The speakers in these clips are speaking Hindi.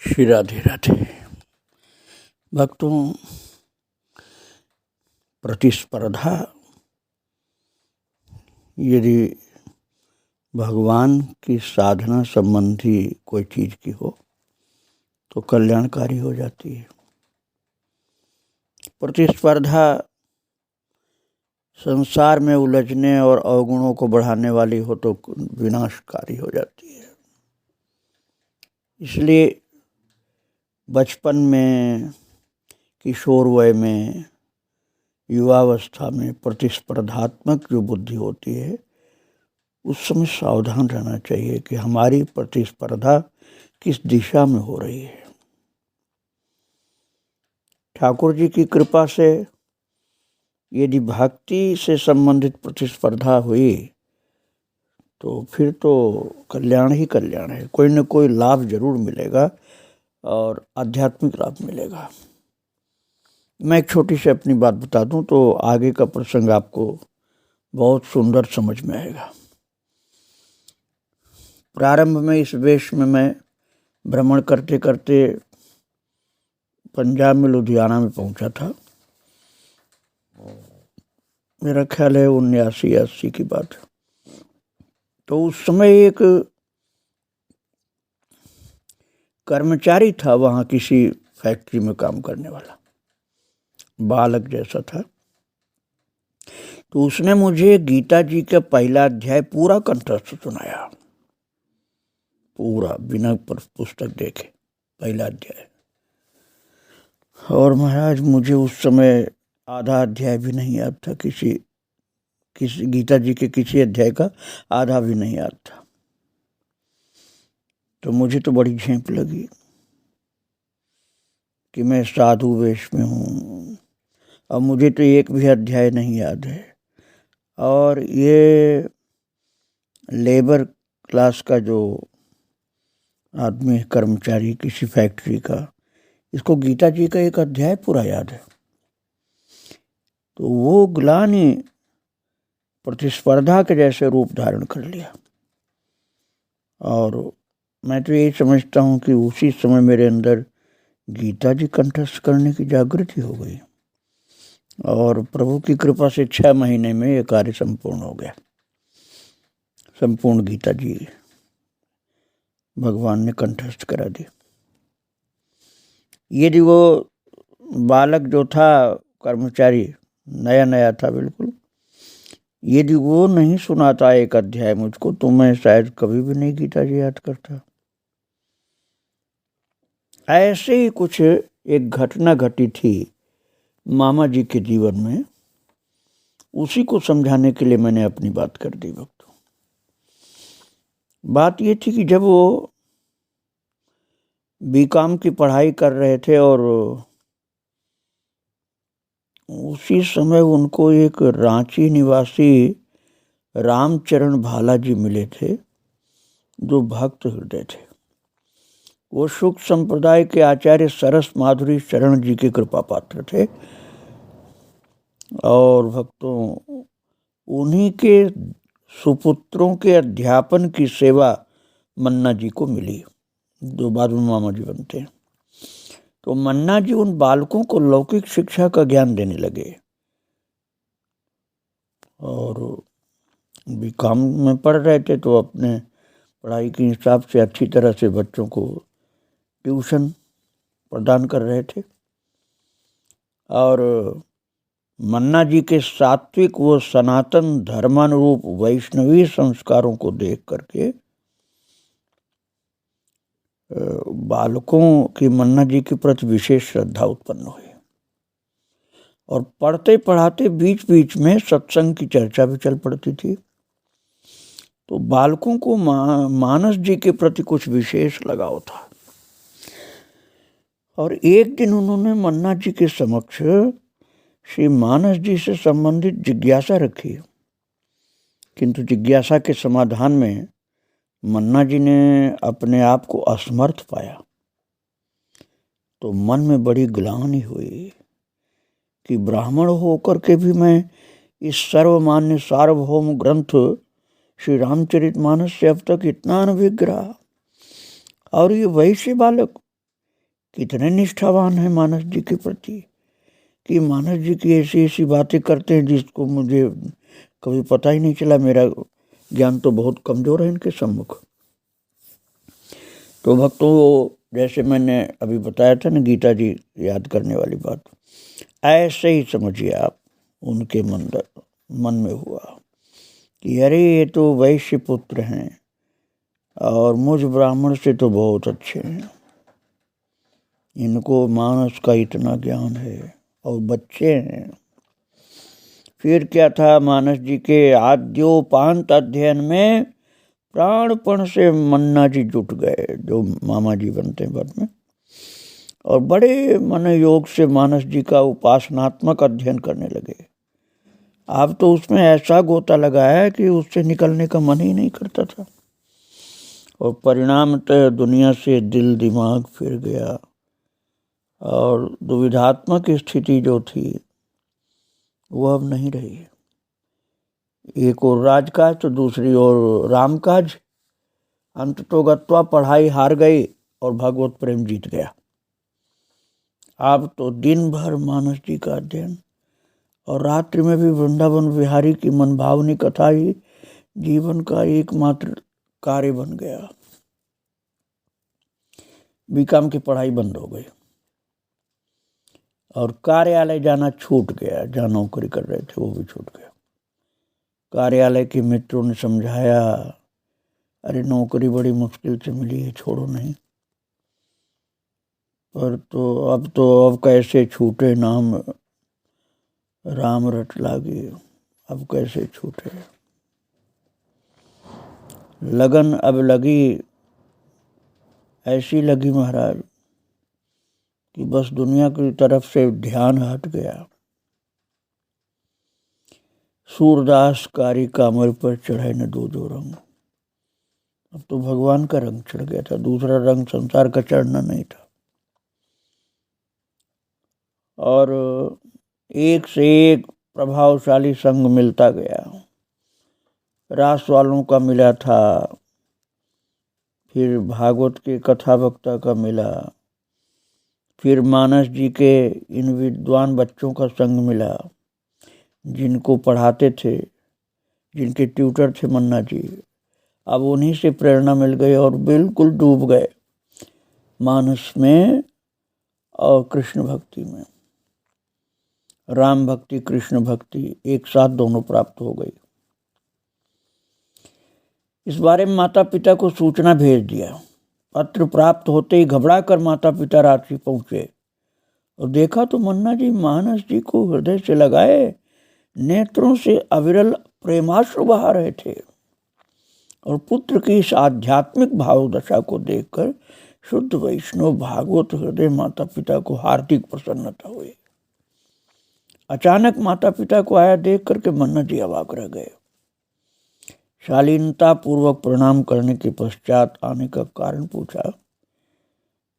श्री राधे राधे। भक्तों, प्रतिस्पर्धा यदि भगवान की साधना संबंधी कोई चीज़ की हो तो कल्याणकारी हो जाती है। प्रतिस्पर्धा संसार में उलझने और अवगुणों को बढ़ाने वाली हो तो विनाशकारी हो जाती है। इसलिए बचपन में, किशोर वय में, युवावस्था में प्रतिस्पर्धात्मक जो बुद्धि होती है उस समय सावधान रहना चाहिए कि हमारी प्रतिस्पर्धा किस दिशा में हो रही है। ठाकुर जी की कृपा से यदि भक्ति से संबंधित प्रतिस्पर्धा हुई तो फिर तो कल्याण ही कल्याण है। कोई न कोई लाभ जरूर मिलेगा और आध्यात्मिक लाभ मिलेगा। मैं एक छोटी सी अपनी बात बता दूं तो आगे का प्रसंग आपको बहुत सुंदर समझ में आएगा। प्रारंभ में इस वेश में मैं भ्रमण करते करते पंजाब में लुधियाना में पहुंचा था। मेरा ख्याल है 79-80 की बात। तो उस समय एक कर्मचारी था वहाँ किसी फैक्ट्री में काम करने वाला, बालक जैसा था। तो उसने मुझे गीता जी का पहला अध्याय पूरा कंठस्थ सुनाया, पूरा बिना पुस्तक देखे पहला अध्याय। और महाराज मुझे उस समय आधा अध्याय भी नहीं याद था, किसी गीता जी के किसी अध्याय का आधा भी नहीं याद था। तो मुझे तो बड़ी झेंप लगी कि मैं साधु वेश में हूँ और मुझे तो एक भी अध्याय नहीं याद है, और ये लेबर क्लास का जो आदमी कर्मचारी किसी फैक्ट्री का, इसको गीता जी का एक अध्याय पूरा याद है। तो वो ग्लानि प्रतिस्पर्धा के जैसे रूप धारण कर लिया। और मैं तो यही समझता हूँ कि उसी समय मेरे अंदर गीता जी कंठस्थ करने की जागृति हो गई और प्रभु की कृपा से 6 महीने में ये कार्य संपूर्ण हो गया। संपूर्ण गीता जी भगवान ने कंठस्थ करा दी। यदि वो बालक जो था, कर्मचारी नया नया था बिल्कुल, यदि वो नहीं सुनाता एक अध्याय मुझको तो मैं शायद कभी भी नहीं गीता जी याद करता। ऐसे ही कुछ एक घटना घटी थी मामा जी के जीवन में, उसी को समझाने के लिए मैंने अपनी बात कर दी। भक्तों, बात ये थी कि जब वो बीकॉम की पढ़ाई कर रहे थे और उसी समय उनको एक रांची निवासी रामचरण भाला जी मिले थे जो भक्त हृदय थे। वो शुक संप्रदाय के आचार्य सरस माधुरी शरण जी के कृपा पात्र थे और भक्तों उन्हीं के सुपुत्रों के अध्यापन की सेवा मन्ना जी को मिली, जो बाद में मामा जी बनते हैं। तो मन्ना जी उन बालकों को लौकिक शिक्षा का ज्ञान देने लगे और बीकॉम में पढ़ रहे थे तो अपने पढ़ाई के हिसाब से अच्छी तरह से बच्चों को ट्यूशन प्रदान कर रहे थे। और मन्ना जी के सात्विक व सनातन धर्मानुरूप वैष्णवी संस्कारों को देख करके बालकों की मन्ना जी के प्रति विशेष श्रद्धा उत्पन्न हुई और पढ़ते पढ़ाते बीच बीच में सत्संग की चर्चा भी चल पड़ती थी। तो बालकों को मानस जी के प्रति कुछ विशेष लगाव था और एक दिन उन्होंने मन्ना जी के समक्ष श्री मानस जी से संबंधित जिज्ञासा रखी, किंतु जिज्ञासा के समाधान में मन्ना जी ने अपने आप को असमर्थ पाया। तो मन में बड़ी ग्लानि हुई कि ब्राह्मण होकर के भी मैं इस सर्वमान्य सार्वभौम ग्रंथ श्री रामचरितमानस से अब तक इतना अनभिज्ञ रहा, और ये वैश्य बालक कितने निष्ठावान हैं मानस जी के प्रति कि मानस जी की ऐसी ऐसी बातें करते हैं जिसको मुझे कभी पता ही नहीं चला। मेरा ज्ञान तो बहुत कमजोर है इनके सम्मुख। तो भक्तों, जैसे मैंने अभी बताया था ना, गीता जी याद करने वाली बात, ऐसे ही समझिए आप उनके मन में हुआ कि अरे ये तो वैश्य पुत्र हैं और मुझ ब्राह्मण से तो बहुत अच्छे हैं, इनको मानस का इतना ज्ञान है और बच्चे हैं। फिर क्या था, मानस जी के आद्योपांत अध्ययन में प्राणपण से मन्ना जी जुट गए, जो मामा जी बनते हैं बाद में, और बड़े मन योग से मानस जी का उपासनात्मक अध्ययन करने लगे। अब तो उसमें ऐसा गोता लगा है कि उससे निकलने का मन ही नहीं करता था, और परिणामतः दुनिया से दिल दिमाग फिर गया और दुविधात्मक स्थिति जो थी वो अब नहीं रही। एक और राजकाज तो दूसरी ओर रामकाज। अंततोगत्वा पढ़ाई हार गई और भगवत प्रेम जीत गया। अब तो दिन भर मानस जी का अध्ययन और रात्रि में भी वृंदावन विहारी की मनभावनी कथा ही जीवन का एकमात्र कार्य बन गया। बीकॉम की पढ़ाई बंद हो गई और कार्यालय जाना छूट गया। जहाँ नौकरी कर रहे थे वो भी छूट गया। कार्यालय के मित्रों ने समझाया, अरे नौकरी बड़ी मुश्किल से मिली है, छोड़ो नहीं। पर तो अब कैसे छूटे, नाम राम रट लागे, अब कैसे छूटे। लगन अब लगी, ऐसी लगी महाराज कि बस दुनिया की तरफ से ध्यान हट गया। सूरदास कारी कामर पर चढ़े न दो जो रंग। अब तो भगवान का रंग चढ़ गया था, दूसरा रंग संसार का चढ़ना नहीं था। और एक से एक प्रभावशाली संग मिलता गया। रास वालों का मिला था, फिर भागवत के कथा वक्ता का मिला, फिर मानस जी के इन विद्वान बच्चों का संग मिला जिनको पढ़ाते थे, जिनके ट्यूटर थे मन्ना जी। अब उन्हीं से प्रेरणा मिल गई और बिल्कुल डूब गए मानस में और कृष्ण भक्ति में। राम भक्ति कृष्ण भक्ति एक साथ दोनों प्राप्त हो गई। इस बारे में माता पिता को सूचना भेज दिया। पत्र प्राप्त होते ही घबरा कर माता पिता रांची पहुंचे और देखा तो मन्ना जी मानस जी को हृदय से लगाए नेत्रों से अविरल प्रेमाश्रु बहा रहे थे। और पुत्र की इस आध्यात्मिक भाव दशा को देखकर शुद्ध वैष्णव भागवत हृदय माता पिता को हार्दिक प्रसन्नता हुई। अचानक माता पिता को आया देख करके मन्ना जी अवाक रह गए। शालीनता पूर्वक प्रणाम करने के पश्चात आने का कारण पूछा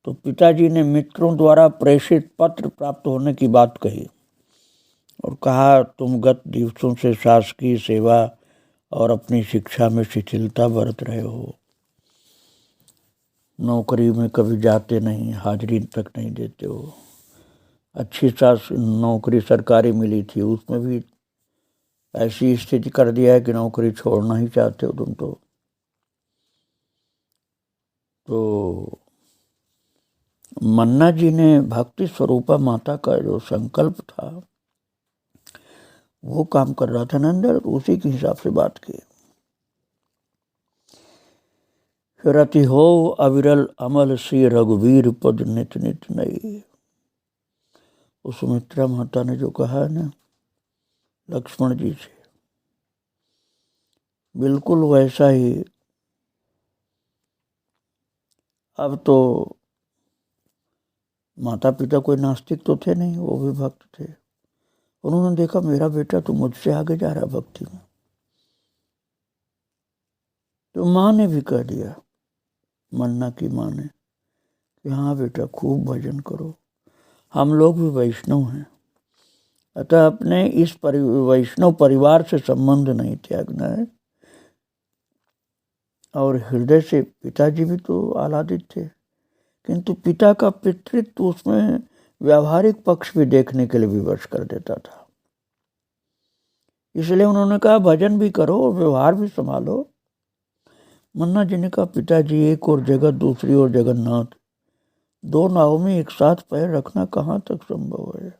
तो पिताजी ने मित्रों द्वारा प्रेषित पत्र प्राप्त होने की बात कही और कहा, तुम गत दिवसों से शासकीय सेवा और अपनी शिक्षा में शिथिलता बरत रहे हो। नौकरी में कभी जाते नहीं, हाजिरी तक नहीं देते हो। अच्छी नौकरी सरकारी मिली थी, उसमें भी ऐसी स्थिति कर दिया है कि नौकरी छोड़ना ही चाहते हो तुम तो मन्ना जी ने भक्ति स्वरूपा माता का जो संकल्प था वो काम कर रहा था नंदर, उसी के हिसाब से बात की। रति हो अविरल अमल सी रघुवीर पद नित नित नई। उस सुमित्रा माता ने जो कहा है ना लक्ष्मण जी से, बिल्कुल वैसा ही अब तो माता पिता कोई नास्तिक तो थे नहीं, वो भी भक्त थे। उन्होंने देखा मेरा बेटा तो मुझसे आगे जा रहा भक्ति में। तो माँ ने भी कह दिया, मन्ना की माँ ने, कि हाँ बेटा खूब भजन करो, हम लोग भी वैष्णव हैं, अतः अपने इस वैष्णव परिवार से संबंध नहीं त्यागना है। और हृदय से पिताजी भी तो आह्लादित थे किंतु पिता का पितृत्व उसमें व्यावहारिक पक्ष भी देखने के लिए विवश कर देता था। इसलिए उन्होंने कहा भजन भी करो और व्यवहार भी संभालो। मन्ना जी ने कहा पिताजी एक और जगत दूसरी ओर जगन्नाथ, दो नावों में एक साथ पैर रखना कहाँ तक संभव है,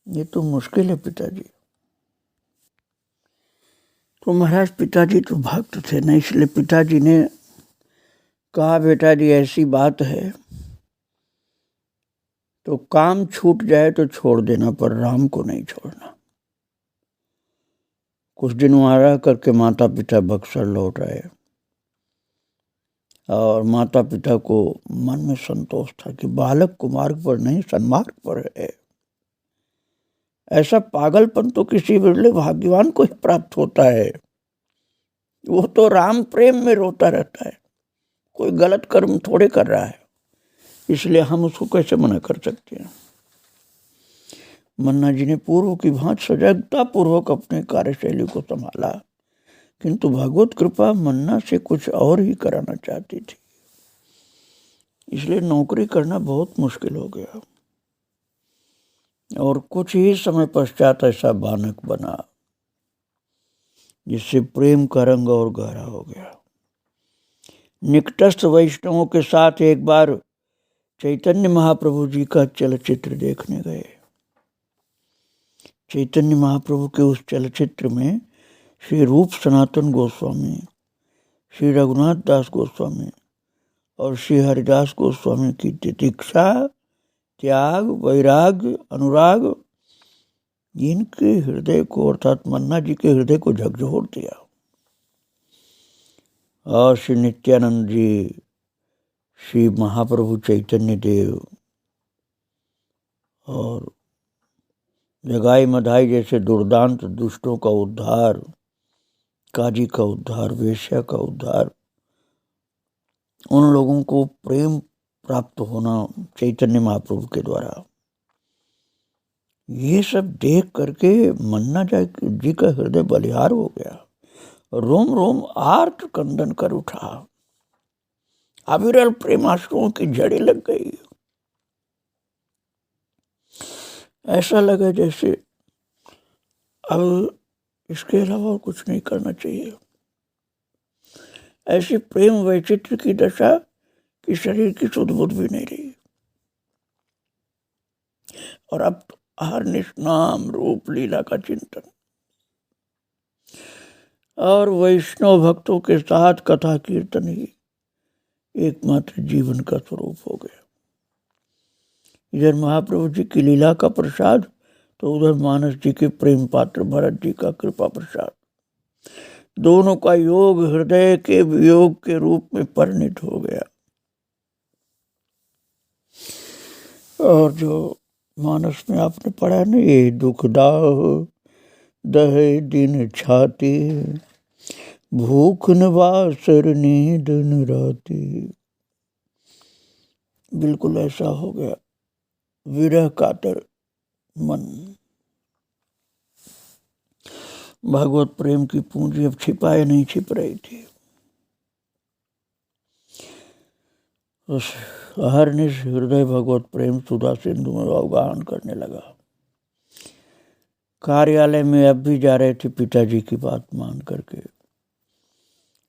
ये तो मुश्किल है पिताजी। तो महाराज पिताजी तो भक्त थे ना, इसलिए पिताजी ने कहा बेटा जी ऐसी बात है तो काम छूट जाए तो छोड़ देना, पर राम को नहीं छोड़ना। कुछ दिन वहां रह करके माता पिता बक्सर लौट आए और माता पिता को मन में संतोष था कि बालक कुमार्ग पर नहीं सन्मार्ग पर है। ऐसा पागलपन तो किसी बिरले भाग्यवान को ही प्राप्त होता है, वो तो राम प्रेम में रोता रहता है, कोई गलत कर्म थोड़े कर रहा है, इसलिए हम उसको कैसे मना कर सकते हैं। मन्ना जी ने पूर्व की भांति सजगता पूर्वक अपने कार्यशैली को संभाला, किंतु भगवत कृपा मन्ना से कुछ और ही कराना चाहती थी, इसलिए नौकरी करना बहुत मुश्किल हो गया। और कुछ ही समय पश्चात ऐसा बानक बना जिससे प्रेम का रंग और गहरा हो गया। निकटस्थ वैष्णवों के साथ एक बार चैतन्य महाप्रभु जी का चलचित्र देखने गए। चैतन्य महाप्रभु के उस चलचित्र में श्री रूप सनातन गोस्वामी, श्री रघुनाथ दास गोस्वामी और श्री हरिदास गोस्वामी की तितिक्षा, त्याग, वैराग्य, अनुराग, इनके हृदय को अर्थात मन्ना जी के हृदय को झकझोर दिया। और श्री नित्यानंद जी, श्री महाप्रभु चैतन्य देव और जगाई मधाई जैसे दुर्दांत दुष्टों का उद्धार, काजी का उद्धार, वेश्या का उद्धार, उन लोगों को प्रेम प्राप्त होना चैतन्य महाप्रभु के द्वारा, ये सब देख करके मन्ना जी का हृदय बलिहार हो गया, रोम रोम आर्त कंदन कर उठा, अविरल प्रेमाश्रुओं की जड़ें लग गई। ऐसा लगा जैसे अब इसके अलावा और कुछ नहीं करना चाहिए। ऐसी प्रेम वैचित्र की दशा कि शरीर की सुध बुध भी नहीं रही, और अब तो हर निष्नाम रूप लीला का चिंतन और वैष्णव भक्तों के साथ कथा कीर्तन ही एकमात्र जीवन का स्वरूप हो गया। इधर महाप्रभु जी की लीला का प्रसाद तो उधर मानस जी के प्रेम पात्र भरत जी का कृपा प्रसाद, दोनों का योग हृदय के वियोग के रूप में परिणित हो गया। और जो मानस में आपने पढ़ा ना, ये दुखदाह दहे दिन छाती, भूख नवासर नींद न राती, बिल्कुल ऐसा हो गया विरह कातर मन। भगवत प्रेम की पूंजी अब छिपाए नहीं छिप रही थी। उस अहर्निश हृदय भगवत प्रेम सुधा सिंधु में अवगाहन करने लगा। कार्यालय में अब भी जा रहे थे पिताजी की बात मान करके,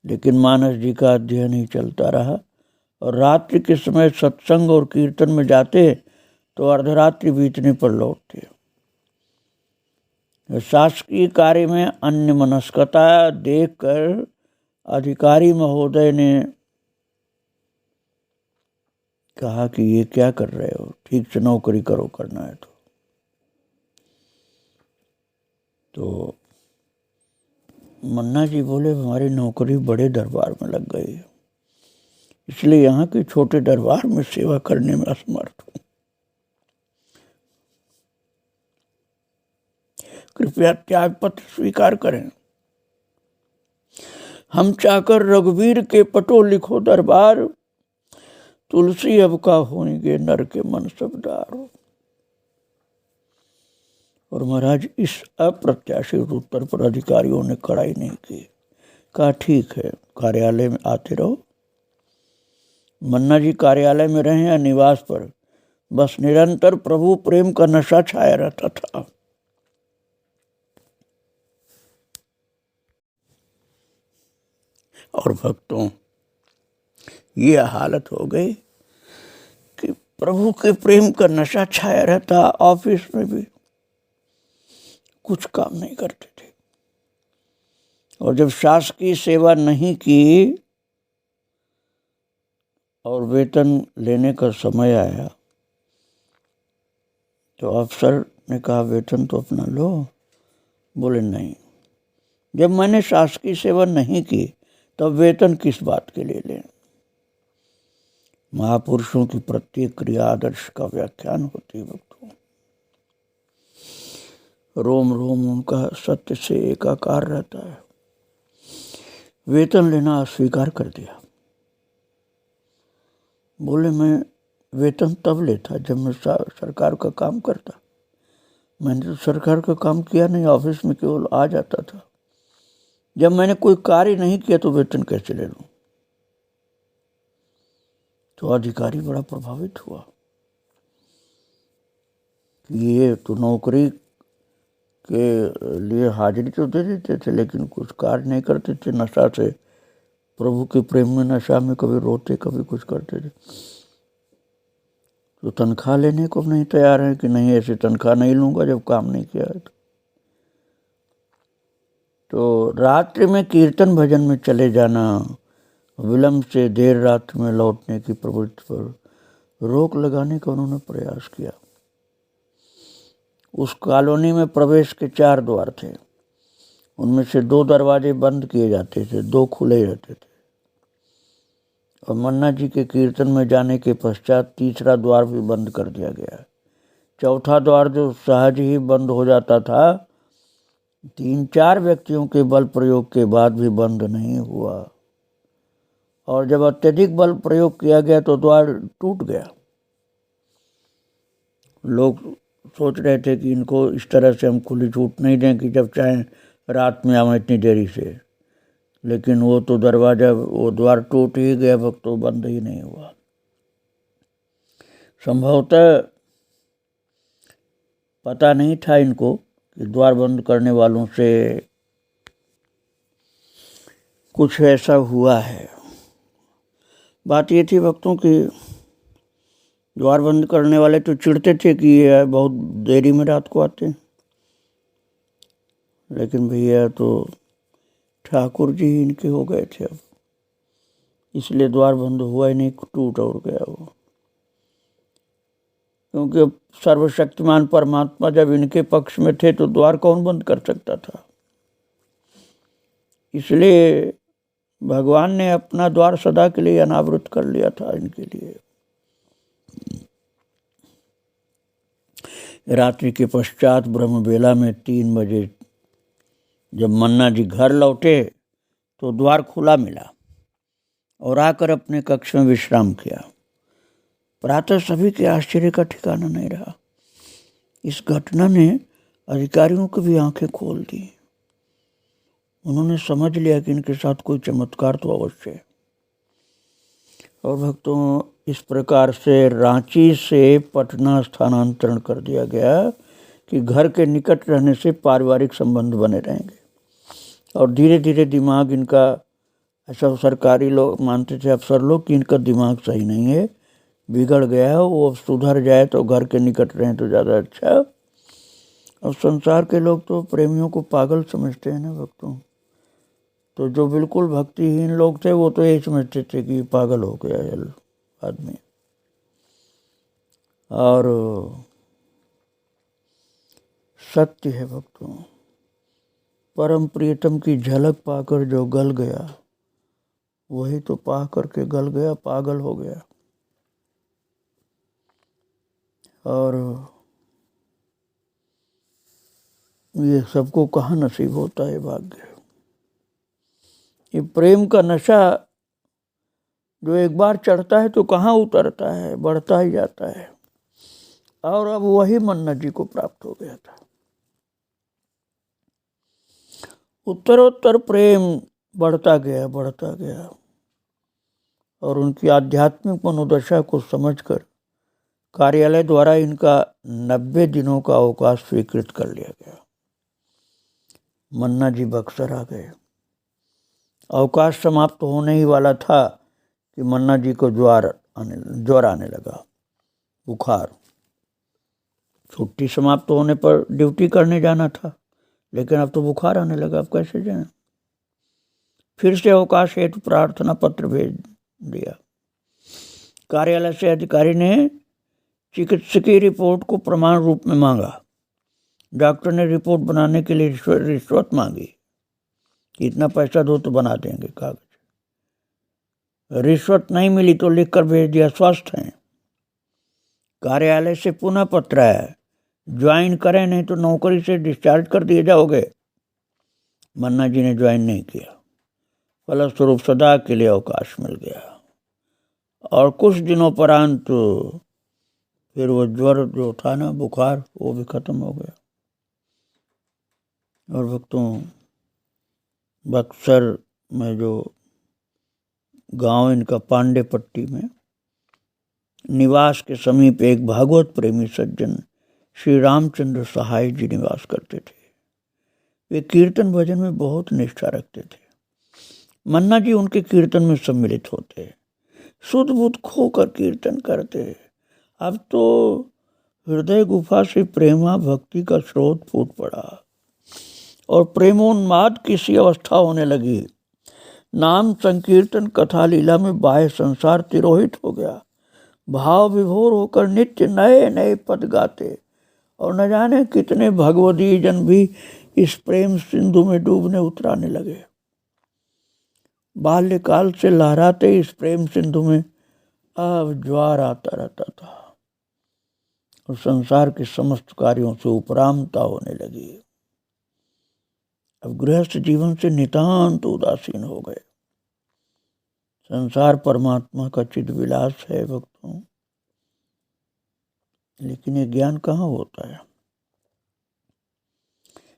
लेकिन मानस जी का अध्ययन ही चलता रहा, और रात्रि के समय सत्संग और कीर्तन में जाते तो अर्धरात्रि बीतने पर लौटते। शासकीय कार्य में अन्य मनस्कता देखकर अधिकारी महोदय ने कहा कि ये क्या कर रहे हो, ठीक से नौकरी करो, करना है तो मन्ना जी बोले हमारी नौकरी बड़े दरबार में लग गई है, इसलिए यहाँ के छोटे दरबार में सेवा करने में असमर्थ हूँ, कृपया त्यागपत्र स्वीकार करें। हम चाकर रघुवीर के पटो लिखो दरबार, तुलसी अब का होंगे नर के मन सबदार। और महाराज इस अप्रत्याशित उत्तर पर अधिकारियों ने कड़ाई नहीं की, कहा ठीक है कार्यालय में आते रहो, मन्ना जी कार्यालय में रहे या निवास पर, बस निरंतर प्रभु प्रेम का नशा छाया रहता था। और भक्तों, ये हालत हो गई कि प्रभु के प्रेम का नशा छाया रहता, ऑफिस में भी कुछ काम नहीं करते थे। और जब शासकीय सेवा नहीं की और वेतन लेने का समय आया तो अफसर ने कहा वेतन तो अपना लो। बोले नहीं, जब मैंने शासकीय सेवा नहीं की तब वेतन किस बात के लिए लें। महापुरुषों की प्रत्येक क्रिया आदर्श का व्याख्यान होती है भक्तों। रोम रोम उनका सत्य से एकाकार रहता है। वेतन लेना अस्वीकार कर दिया। बोले मैं वेतन तब लेता जब मैं सरकार का काम करता। मैंने तो सरकार का काम किया नहीं, ऑफिस में केवल आ जाता था। जब मैंने कोई कार्य नहीं किया तो वेतन कैसे ले लूं। तो अधिकारी बड़ा प्रभावित हुआ कि ये तो नौकरी के लिए हाजिरी तो दे देते थे लेकिन कुछ कार्य नहीं करते थे। नशा से, प्रभु के प्रेम में नशा में कभी रोते कभी कुछ करते थे। तो तनख्वाह लेने को नहीं तैयार है कि नहीं ऐसे तनख्वाह नहीं लूंगा जब काम नहीं किया है। तो रात्रि में कीर्तन भजन में चले जाना, विलंब से देर रात में लौटने की प्रवृत्ति पर रोक लगाने का उन्होंने प्रयास किया। उस कॉलोनी में प्रवेश के 4 द्वार थे। उनमें से 2 दरवाजे बंद किए जाते थे, 2 खुले रहते थे। और मन्ना जी के कीर्तन में जाने के पश्चात तीसरा द्वार भी बंद कर दिया गया। चौथा द्वार जो सहज ही बंद हो जाता था, 3-4 व्यक्तियों के बल प्रयोग के बाद भी बंद नहीं हुआ। और जब अत्यधिक बल प्रयोग किया गया तो द्वार टूट गया। लोग सोच रहे थे कि इनको इस तरह से हम खुली छूट नहीं दें कि जब चाहें रात में आवें इतनी देरी से, लेकिन वो तो दरवाजा, वो द्वार टूट ही गया भक्तों, बंद ही नहीं हुआ। संभवतः पता नहीं था इनको कि द्वार बंद करने वालों से कुछ ऐसा हुआ है। बात ये थी भक्तों कि द्वार बंद करने वाले तो चिढ़ते थे कि ये बहुत देरी में रात को आते हैं, लेकिन भैया तो ठाकुर जी इनके हो गए थे अब, इसलिए द्वार बंद हुआ ही नहीं, टूट और गया वो। क्योंकि सर्वशक्तिमान परमात्मा जब इनके पक्ष में थे तो द्वार कौन बंद कर सकता था। इसलिए भगवान ने अपना द्वार सदा के लिए अनावृत कर लिया था इनके लिए। रात्रि के पश्चात ब्रह्म बेला में 3 बजे जब मन्ना जी घर लौटे तो द्वार खुला मिला और आकर अपने कक्ष में विश्राम किया। प्रातः सभी के आश्चर्य का ठिकाना नहीं रहा। इस घटना ने अधिकारियों की भी आंखें खोल दी। उन्होंने समझ लिया कि इनके साथ कोई चमत्कार तो अवश्य है। और भक्तों, इस प्रकार से रांची से पटना स्थानांतरण कर दिया गया कि घर के निकट रहने से पारिवारिक संबंध बने रहेंगे। और धीरे धीरे दिमाग इनका, ऐसा सरकारी लोग मानते थे, अफसर लोग, कि इनका दिमाग सही नहीं है, बिगड़ गया है, वो सुधर जाए तो घर के निकट रहें तो ज़्यादा अच्छा। और संसार के लोग तो प्रेमियों को पागल समझते हैं ना भक्तों। तो जो बिल्कुल भक्तिहीन लोग थे वो तो यही समझते थे कि पागल हो गया है आदमी। और सत्य है भक्तों, परम प्रियतम की झलक पाकर जो गल गया वही तो पा करके गल गया, पागल हो गया। और ये सबको कहाँ नसीब होता है भाग्य। ये प्रेम का नशा जो एक बार चढ़ता है तो कहाँ उतरता है, बढ़ता ही जाता है। और अब वही मन्ना जी को प्राप्त हो गया था। उत्तरोत्तर प्रेम बढ़ता गया, बढ़ता गया। और उनकी आध्यात्मिक मनोदशा को समझकर कार्यालय द्वारा इनका 90 दिनों का अवकाश स्वीकृत कर लिया गया। मन्ना जी बक्सर आ गए। अवकाश समाप्त होने ही वाला था कि मन्ना जी को ज्वर आने लगा, बुखार। छुट्टी समाप्त होने पर ड्यूटी करने जाना था, लेकिन अब तो बुखार आने लगा, अब कैसे जाएं? फिर से अवकाश हेतु प्रार्थना पत्र भेज दिया। कार्यालय से अधिकारी ने चिकित्सकीय रिपोर्ट को प्रमाण रूप में मांगा। डॉक्टर ने रिपोर्ट बनाने के लिए रिश्वत मांगी कि इतना पैसा दो तो बना देंगे कागज। रिश्वत नहीं मिली तो लिखकर भेज दिया, स्वस्थ हैं। कार्यालय से पुनः पत्र आया, ज्वाइन करें नहीं तो नौकरी से डिस्चार्ज कर दिए जाओगे। मन्ना जी ने ज्वाइन नहीं किया। फलस्वरूप सदा के लिए अवकाश मिल गया और कुछ दिनों परांत फिर वो ज्वर जो था ना, बुखार, वो भी खत्म हो गया। और भक्तों, बक्सर में जो गांव इनका पांडे पट्टी में निवास के समीप एक भागवत प्रेमी सज्जन श्री रामचंद्र सहाय जी निवास करते थे। वे कीर्तन भजन में बहुत निष्ठा रखते थे। मन्ना जी उनके कीर्तन में सम्मिलित होते, शुद्ध बुद्ध खोकर कीर्तन करते। अब तो हृदय गुफा से प्रेमा भक्ति का स्रोत फूट पड़ा और प्रेमोन्माद की सी अवस्था होने लगी। नाम संकीर्तन कथा लीला में बाह्य संसार तिरोहित हो गया। भाव विभोर होकर नित्य नए नए पद गाते और न जाने कितने भगवदीय जन भी इस प्रेम सिंधु में डूबने उतराने लगे। बाल्यकाल से लहराते इस प्रेम सिंधु में अब ज्वार आता रहता था और संसार के समस्त कार्यों से उपरामता होने लगी। अब गृहस्थ जीवन से नितांत उदासीन हो गए। संसार परमात्मा का चिद विलास है भक्तों, लेकिन ये ज्ञान कहाँ होता है?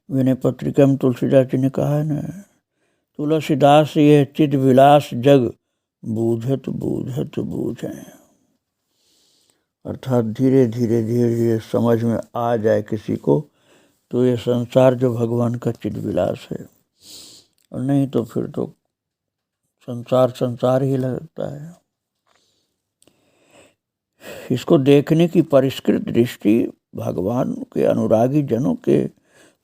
विनय पत्रिका में तुलसीदास जी ने कहा है ना, तुलसीदास ये चिद विलास जग बूझत बूझत बूझे। अर्थात धीरे धीरे धीरे धीरे समझ में आ जाए किसी को तो ये संसार जो भगवान का चिद विलास है, और नहीं तो फिर तो संसार संसार ही लगता है। इसको देखने की परिष्कृत दृष्टि भगवान के अनुरागी जनों के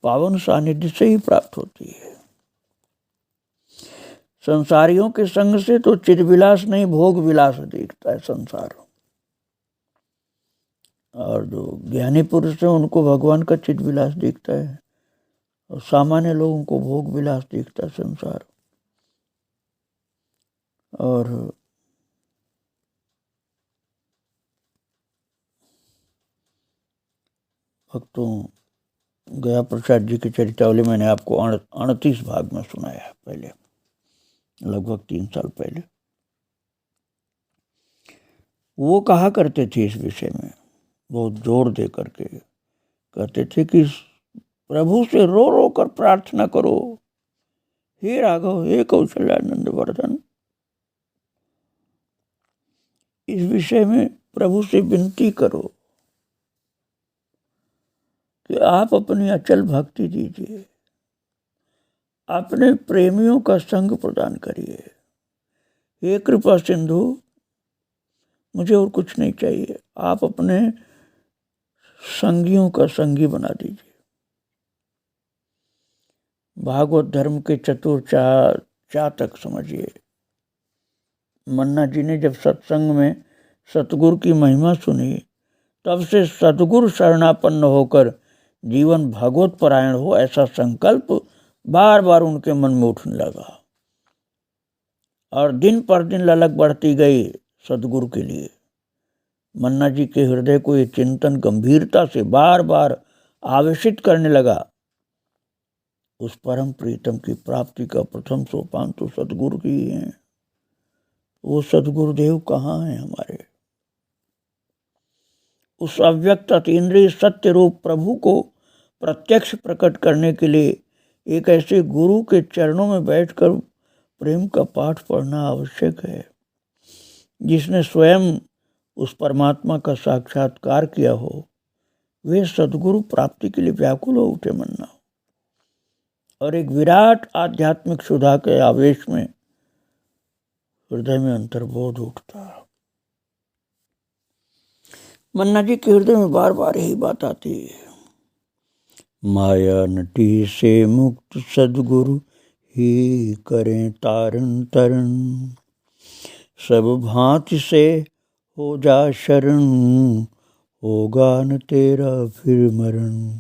पावन सानिध्य से ही प्राप्त होती है। संसारियों के संग से तो चिद विलास नहीं, भोग विलास दिखता है संसार। और जो ज्ञानी पुरुष है उनको भगवान का चिद विलास दिखता है और सामान्य लोगों को भोग विलास दिखता है संसार। और भक्तों, गया प्रसाद जी की चरितावली मैंने आपको 38 भाग में सुनाया है पहले, लगभग 3 साल पहले। वो कहा करते थे इस विषय में, बहुत जोर दे करके कहते थे कि प्रभु से रो रो कर प्रार्थना करो, हे राघव, हे कौशल्यानंद वर्धन, इस विषय में प्रभु से विनती करो कि आप अपनी अचल भक्ति दीजिए, अपने प्रेमियों का संग प्रदान करिए। हे कृपा सिंधु, मुझे और कुछ नहीं चाहिए, आप अपने संगियों का संगी बना दीजिए। भागवत धर्म के चतुर चातक समझिए। मन्ना जी ने जब सत्संग में सतगुरु की महिमा सुनी, तब से सतगुरु शरणापन्न होकर जीवन भगवत परायण हो, ऐसा संकल्प बार बार उनके मन में उठने लगा और दिन पर दिन ललक बढ़ती गई सतगुरु के लिए। मन्ना जी के हृदय को ये चिंतन गंभीरता से बार बार आवेशित करने लगा, उस परम प्रीतम की प्राप्ति का प्रथम सोपान तो सतगुरु की ही है। वो सतगुरुदेव कहाँ हैं हमारे? उस अव्यक्त अतीन्द्रिय सत्य रूप प्रभु को प्रत्यक्ष प्रकट करने के लिए एक ऐसे गुरु के चरणों में बैठकर प्रेम का पाठ पढ़ना आवश्यक है। जिसने स्वयं उस परमात्मा का साक्षात्कार किया हो, वे सद्गुरु प्राप्ति के लिए व्याकुल हो उठे मन्ना। और एक विराट आध्यात्मिक सुधा के आवेश में हृदय में अंतर्बोध उठता। मन्ना जी के हृदय में बार बार यही बात आती है, माया नटी से मुक्त सद्गुरु ही करें तारण तरण, सब भांति से हो जा शरण, होगा न तेरा फिर मरण।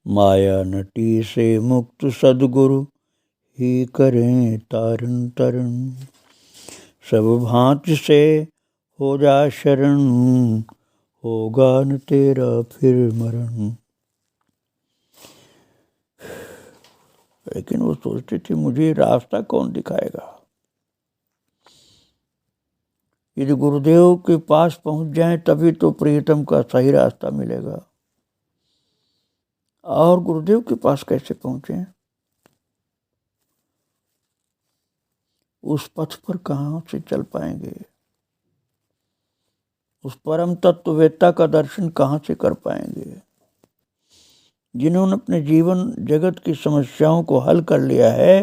माया नटी से मुक्त सद्गुरु ही करें तारण तरण, सब भांति से हो जा शरण, होगा न तेरा फिर मरण। लेकिन वो सोचती थी, मुझे रास्ता कौन दिखाएगा? यदि गुरुदेव के पास पहुंच जाए तभी तो प्रियतम का सही रास्ता मिलेगा, और गुरुदेव के पास कैसे पहुंचे? उस पथ पर कहाँ से चल पाएंगे? उस परम तत्ववेत्ता का दर्शन कहाँ से कर पाएंगे, जिन्होंने अपने जीवन जगत की समस्याओं को हल कर लिया है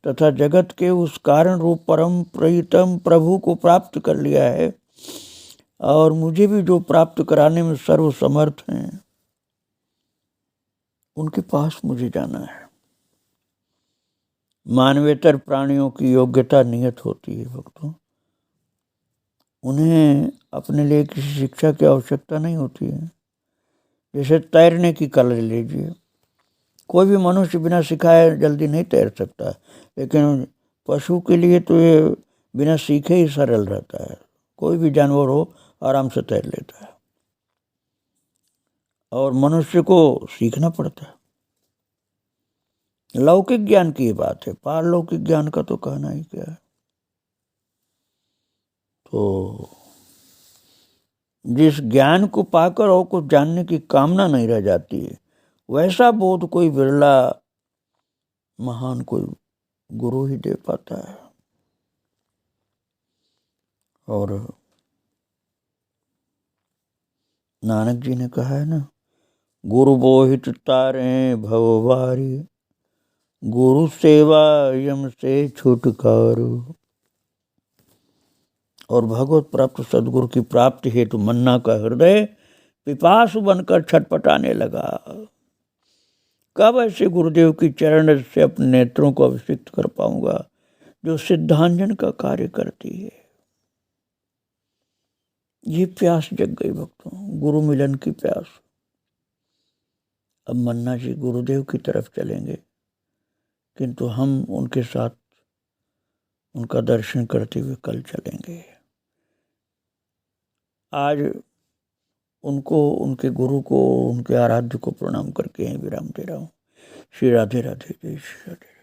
तथा जगत के उस कारण रूप परम प्रियतम प्रभु को प्राप्त कर लिया है, और मुझे भी जो प्राप्त कराने में सर्वसमर्थ हैं, उनके पास मुझे जाना है। मानवेतर प्राणियों की योग्यता नियत होती है भक्तों, उन्हें अपने लिए किसी शिक्षा की आवश्यकता नहीं होती है। जैसे तैरने की कला लीजिए, कोई भी मनुष्य बिना सिखाए जल्दी नहीं तैर सकता, लेकिन पशु के लिए तो ये बिना सीखे ही सरल रहता है। कोई भी जानवर हो आराम से तैर लेता है, और मनुष्य को सीखना पड़ता है। लौकिक ज्ञान की बात है, पारलौकिक ज्ञान का तो कहना ही क्या है। तो जिस ज्ञान को पाकर और कुछ जानने की कामना नहीं रह जाती है, वैसा बोध कोई बिरला महान कोई गुरु ही दे पाता है। और नानक जी ने कहा है ना, गुरु बोहित तारे भवबारी, गुरु सेवा यम से छुटकारो। और भगवत प्राप्त सद्गुरु की प्राप्ति हेतु मन्ना का हृदय पिपासु बनकर छटपटाने लगा। कब ऐसे गुरुदेव की चरण से अपने नेत्रों को अभिषिक्त कर पाऊंगा जो सिद्धांजन का कार्य करती है। ये प्यास जग गई भक्तों, गुरु मिलन की प्यास। अब मन्ना जी गुरुदेव की तरफ चलेंगे, किंतु हम उनके साथ उनका दर्शन करते हुए कल चलेंगे। आज उनको, उनके गुरु को, उनके आराध्य को प्रणाम करके विराम दे रहा हूँ। श्री राधे राधे, जय श्री राधे।